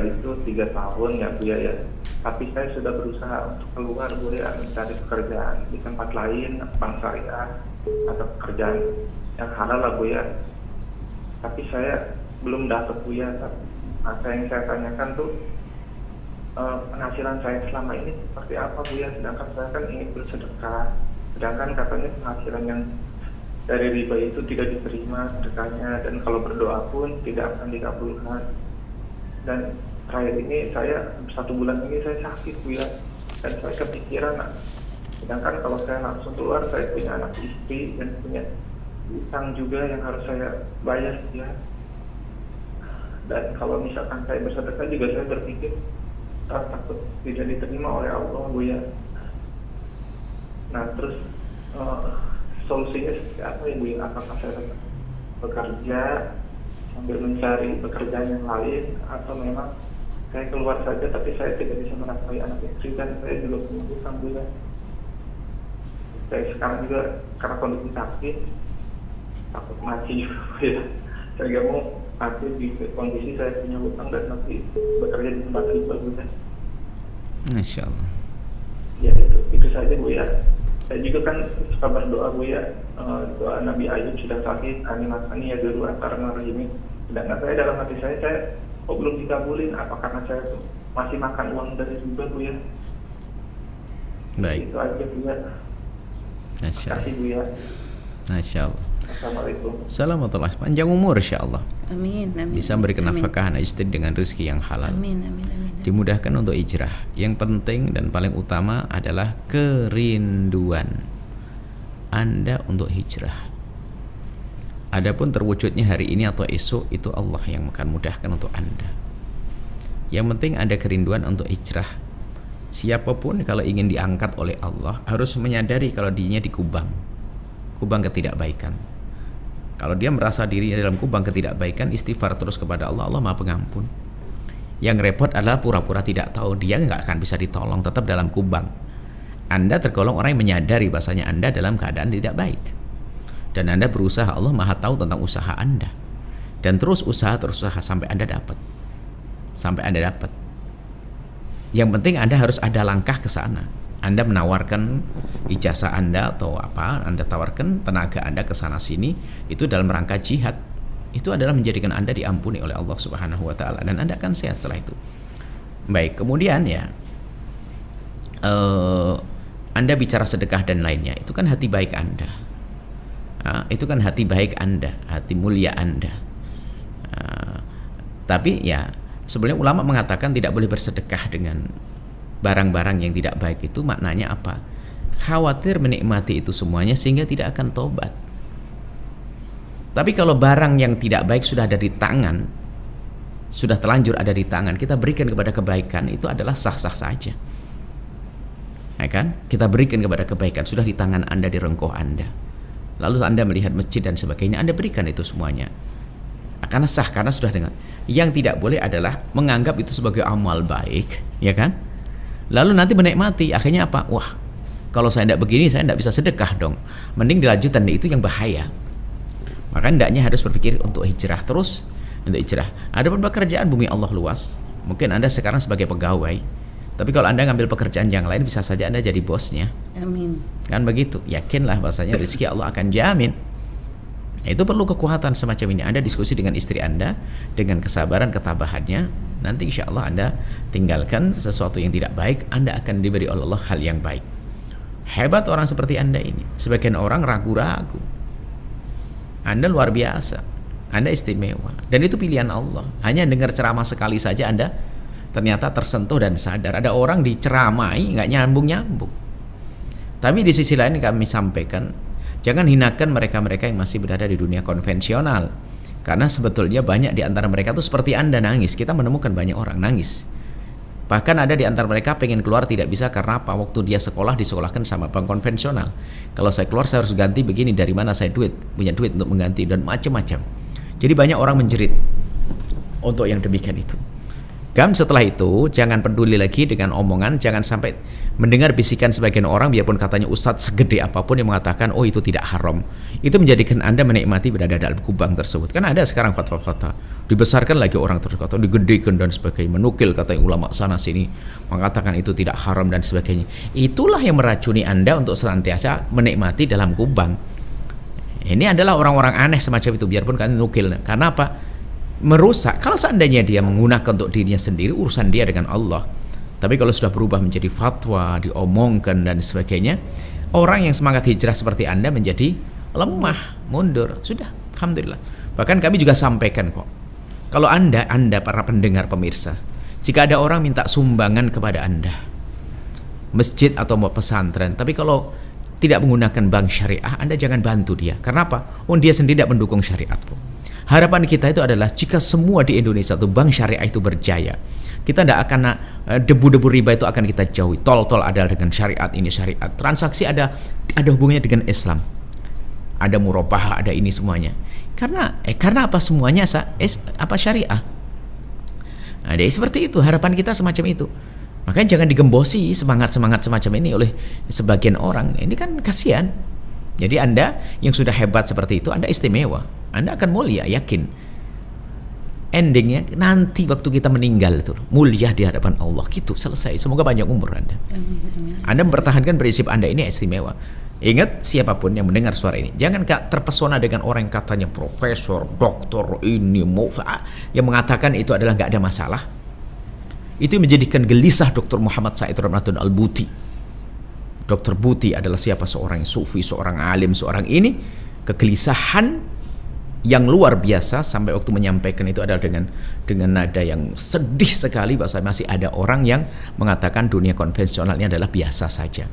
itu 3 tahun ya Bu ya. Tapi saya sudah berusaha untuk keluar Bu ya, mencari pekerjaan di tempat lain, bank syariah atau pekerjaan yang halal lah Bu ya. Tapi saya belum dapat Bu ya. Apa yang saya tanyakan tuh penghasilan saya selama ini seperti apa Bu ya, sedangkan saya kan ingin bersedekah, sedangkan katanya penghasilan yang dari riba itu tidak diterima sedekahnya, dan kalau berdoa pun tidak akan dikabulkan. Dan terakhir ini saya 1 bulan ini saya sakit Bu ya, dan saya kepikiran sedangkan kalau saya langsung keluar saya punya anak istri dan punya utang juga yang harus saya bayar ya. Dan kalau misalkan saya bersedekah juga saya berpikir takut tidak diterima oleh Allah Bu ya. Nah terus solusinya seperti apa ya Bu ya? Apakah saya tetap bekerja sambil mencari pekerjaan yang lain, atau memang saya keluar saja tapi saya tidak bisa menafkahi anak istri dan saya juga punya hutang Bu ya. Saya sekarang juga karena kondisi sakit takut mati juga Bu ya. Saya gak mau mati di kondisi saya punya hutang dan masih bekerja di tempat riba Bu ya. Masya Allah. Ya itu saja Bu ya. Saya juga kan suka berdoa Bu ya, doa Nabi Ayub sudah sakit, animasani ya dulu karena ini. Sedangkan saya dalam hati saya kok belum dikabulin, apa karena saya masih makan uang dari riba Bu ya. Baik. Itu aja Bu ya. Masya Allah. Terima kasih Bu ya. Masya Allah. Assalamualaikum. Assalamualaikum. Panjang umur insya Allah. Amin, amin. Bisa memberikan nafkah anak istri dengan rezeki yang halal. Amin, amin, amin. Dimudahkan untuk hijrah. Yang penting dan paling utama adalah kerinduan Anda untuk hijrah. Adapun terwujudnya hari ini atau esok itu Allah yang akan mudahkan untuk Anda. Yang penting ada kerinduan untuk hijrah. Siapapun kalau ingin diangkat oleh Allah harus menyadari kalau dirinya di kubang ketidakbaikan. Kalau dia merasa dirinya dalam kubang ketidakbaikan, istighfar terus kepada Allah, Allah Maha Pengampun. Yang repot adalah pura-pura tidak tahu, dia nggak akan bisa ditolong, tetap dalam kubang. Anda tergolong orang yang menyadari bahasanya Anda dalam keadaan tidak baik, dan Anda berusaha, Allah Maha tahu tentang usaha Anda, dan terus usaha sampai Anda dapat. Yang penting Anda harus ada langkah ke sana. Anda menawarkan ijazah Anda atau apa, Anda tawarkan tenaga Anda ke sana sini, itu dalam rangka jihad. Itu adalah menjadikan Anda diampuni oleh Allah Subhanahu wa taala, dan Anda akan sehat setelah itu. Baik, kemudian ya Anda bicara sedekah dan lainnya, itu kan hati baik Anda. Itu kan hati baik Anda, hati mulia Anda. Tapi ya sebenarnya ulama mengatakan tidak boleh bersedekah dengan barang-barang yang tidak baik. Itu maknanya apa? Khawatir menikmati itu semuanya sehingga tidak akan tobat. Tapi kalau barang yang tidak baik sudah ada di tangan, sudah terlanjur ada di tangan, kita berikan kepada kebaikan, itu adalah sah-sah saja, ya kan? Kita berikan kepada kebaikan, sudah di tangan Anda, di rengkuh Anda. Lalu Anda melihat masjid dan sebagainya, Anda berikan itu semuanya, karena sah, karena sudah dengan. Yang tidak boleh adalah menganggap itu sebagai amal baik, ya kan? Lalu nanti menikmati, akhirnya apa? Wah, kalau saya tidak begini, saya tidak bisa sedekah dong. Mending dilanjutkan, itu yang bahaya. Maka hendaknya harus berpikir untuk hijrah terus, untuk hijrah. Ada beberapa pekerjaan, bumi Allah luas. Mungkin Anda sekarang sebagai pegawai, tapi kalau Anda ngambil pekerjaan yang lain, bisa saja Anda jadi bosnya. Amin. Kan begitu. Yakinlah bahasanya rezeki Allah akan jamin. Itu perlu kekuatan semacam ini. Anda diskusi dengan istri Anda dengan kesabaran, ketabahannya. Nanti insya Allah Anda tinggalkan sesuatu yang tidak baik, Anda akan diberi oleh Allah hal yang baik. Hebat orang seperti Anda ini. Sebagian orang ragu-ragu. Anda luar biasa. Anda istimewa. Dan itu pilihan Allah. Hanya dengar ceramah sekali saja Anda ternyata tersentuh dan sadar. Ada orang diceramai nggak nyambung-nyambung. Tapi di sisi lain kami sampaikan, jangan hinakan mereka-mereka yang masih berada di dunia konvensional. Karena sebetulnya banyak di antara mereka tuh seperti Anda nangis. Kita menemukan banyak orang nangis. Bahkan ada di antara mereka pengen keluar tidak bisa karena apa? Waktu dia sekolah disekolahkan sama bank konvensional. Kalau saya keluar saya harus ganti begini, dari mana saya punya duit untuk mengganti, dan macam-macam. Jadi banyak orang menjerit untuk yang demikian itu. Kan setelah itu jangan peduli lagi dengan omongan, jangan sampai mendengar bisikan sebagian orang biarpun katanya ustadz segede apapun yang mengatakan oh itu tidak haram. Itu menjadikan Anda menikmati berada dalam kubang tersebut. Kan ada sekarang fatwa-fatwa dibesarkan lagi orang terus kata digedekan dan sebagainya, menukil kata ulama sana sini mengatakan itu tidak haram dan sebagainya. Itulah yang meracuni Anda untuk senantiasa menikmati dalam kubang. Ini adalah orang-orang aneh semacam itu biarpun kan nukil. Karena apa? Merusak. Kalau seandainya dia menggunakan untuk dirinya sendiri, urusan dia dengan Allah. Tapi kalau sudah berubah menjadi fatwa, diomongkan dan sebagainya, orang yang semangat hijrah seperti Anda menjadi lemah, mundur. Sudah, alhamdulillah. Bahkan kami juga sampaikan kok, kalau Anda para pendengar pemirsa, jika ada orang minta sumbangan kepada Anda, masjid atau mau pesantren, tapi kalau tidak menggunakan bank syariah, Anda jangan bantu dia. Karena apa? Oh, dia sendiri tidak mendukung syariat kok. Harapan kita itu adalah jika semua di Indonesia itu bank syariah itu berjaya, kita tidak akan debu-debu riba itu akan kita jauhi. Tol-tol ada dengan syariat ini syariat, transaksi ada hubungannya dengan Islam, ada murabahah, ada ini semuanya. Karena apa semuanya syariah. Nah, jadi seperti itu harapan kita semacam itu. Makanya jangan digembosi semangat semacam ini oleh sebagian orang. Ini kan kasihan. Jadi Anda yang sudah hebat seperti itu, Anda istimewa, Anda akan mulia, yakin. Endingnya nanti waktu kita meninggal itu mulia di hadapan Allah, gitu, selesai. Semoga panjang umur Anda. Anda mempertahankan prinsip Anda ini istimewa. Ingat, siapapun yang mendengar suara ini, jangan terpesona dengan orang yang katanya profesor, doktor, ini yang mengatakan itu adalah nggak ada masalah. Itu menjadikan gelisah Dr. Muhammad Said Ramadan Al-Buti. Dr. Buti adalah siapa? Seorang sufi, seorang alim, seorang ini. Kegelisahan yang luar biasa sampai waktu menyampaikan itu adalah dengan nada yang sedih sekali bahwa masih ada orang yang mengatakan dunia konvensional ini adalah biasa saja.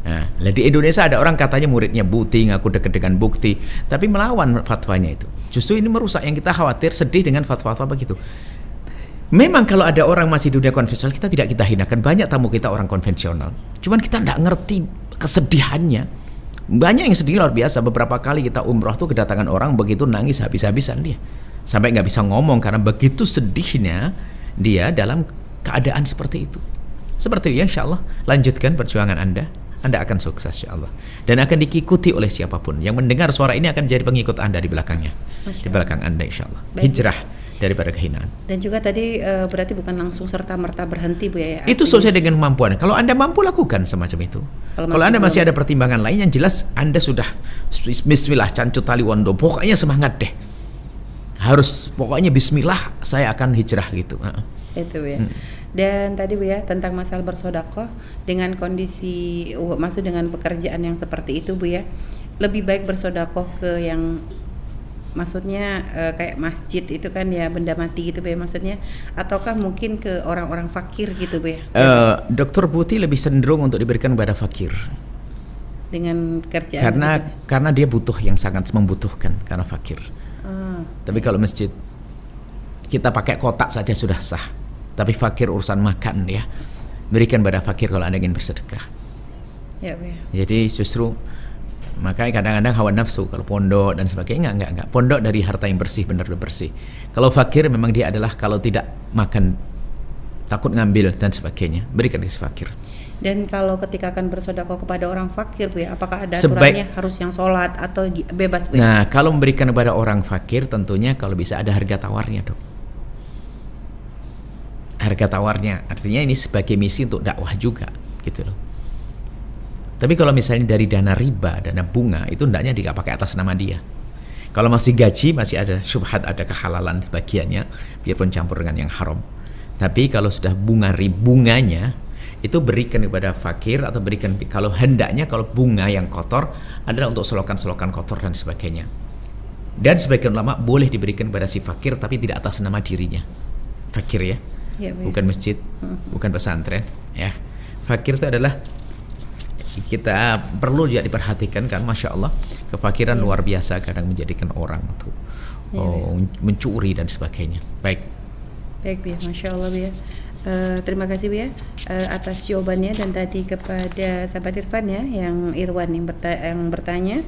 Nah, di Indonesia ada orang katanya muridnya Buti, ngaku dekat dengan bukti, tapi melawan fatwanya itu. Justru ini merusak. Yang kita khawatir, sedih dengan fatwa-fatwa begitu. Memang kalau ada orang masih dunia konvensional, kita tidak kita hinakan. Banyak tamu kita orang konvensional, cuman kita tidak ngerti kesedihannya. Banyak yang sedih luar biasa. Beberapa kali kita umroh tuh kedatangan orang begitu nangis habis-habisan dia, sampai nggak bisa ngomong karena begitu sedihnya dia dalam keadaan seperti itu. Seperti itu, insya Allah lanjutkan perjuangan Anda akan sukses insya Allah, dan akan diikuti oleh siapapun yang mendengar suara ini akan jadi pengikut Anda di belakangnya, di belakang Anda insya Allah. Hijrah daripada kehinaan. Dan juga tadi berarti bukan langsung serta-merta berhenti Bu ya? Itu sesuai dengan kemampuan. Kalau Anda mampu lakukan semacam itu. Kalau Anda masih ada pertimbangan lain, yang jelas Anda sudah bismillah, cancut tali wondo, pokoknya semangat deh. Harus pokoknya bismillah, saya akan hijrah gitu. Itu Bu ya. Dan tadi Bu ya tentang masalah bersedekah dengan kondisi maksud dengan pekerjaan yang seperti itu Bu ya. Lebih baik bersedekah ke yang maksudnya kayak masjid itu kan ya benda mati gitu Bu ya maksudnya, ataukah mungkin ke orang-orang fakir gitu Bu ya? Dr. Buti lebih cenderung untuk diberikan kepada fakir dengan kerjaan karena dia butuh, yang sangat membutuhkan karena fakir. Tapi kalau masjid kita pakai kotak saja sudah sah, tapi fakir urusan makan ya, berikan pada fakir kalau Anda ingin bersedekah ya, Bu ya. Jadi justru makanya kadang-kadang hawa nafsu kalau pondok dan sebagainya enggak pondok dari harta yang bersih, benar-benar bersih. Kalau fakir memang dia adalah kalau tidak makan takut ngambil dan sebagainya, berikan ke fakir. Dan kalau ketika akan bersedekah kepada orang fakir Bu ya, apakah ada aturannya harus yang sholat atau bebas Bu ya? Nah, kalau memberikan kepada orang fakir tentunya kalau bisa ada harga tawarnya dong. Harga tawarnya artinya ini sebagai misi untuk dakwah juga gitu loh. Tapi kalau misalnya dari dana riba, dana bunga, itu hendaknya tidak pakai atas nama dia. Kalau masih gaji, masih ada syubhat, ada kehalalan bagiannya, biarpun campur dengan yang haram. Tapi kalau sudah bunganya, itu berikan kepada fakir atau berikan, kalau hendaknya kalau bunga yang kotor adalah untuk selokan-selokan kotor dan sebagainya. Dan sebagian ulama boleh diberikan kepada si fakir, tapi tidak atas nama dirinya. Fakir ya, bukan masjid, bukan pesantren. Ya, fakir itu adalah kita perlu juga diperhatikan kan, masya Allah kefakiran luar biasa kadang menjadikan orang tuh mencuri dan sebagainya. Baik Bu ya, masya Allah Bu ya. Terima kasih Bu ya atas jawabannya, dan tadi kepada sahabat Irfan ya yang Irwan yang bertanya.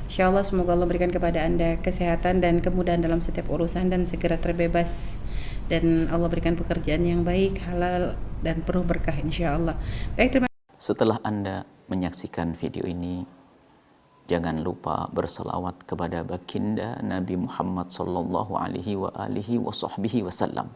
Insya Allah semoga Allah berikan kepada Anda kesehatan dan kemudahan dalam setiap urusan dan segera terbebas dan Allah berikan pekerjaan yang baik, halal dan penuh berkah insyaallah. Baik, terima Setelah Anda menyaksikan video ini, jangan lupa berselawat kepada baginda Nabi Muhammad sallallahu alaihi wa alihi wasallam.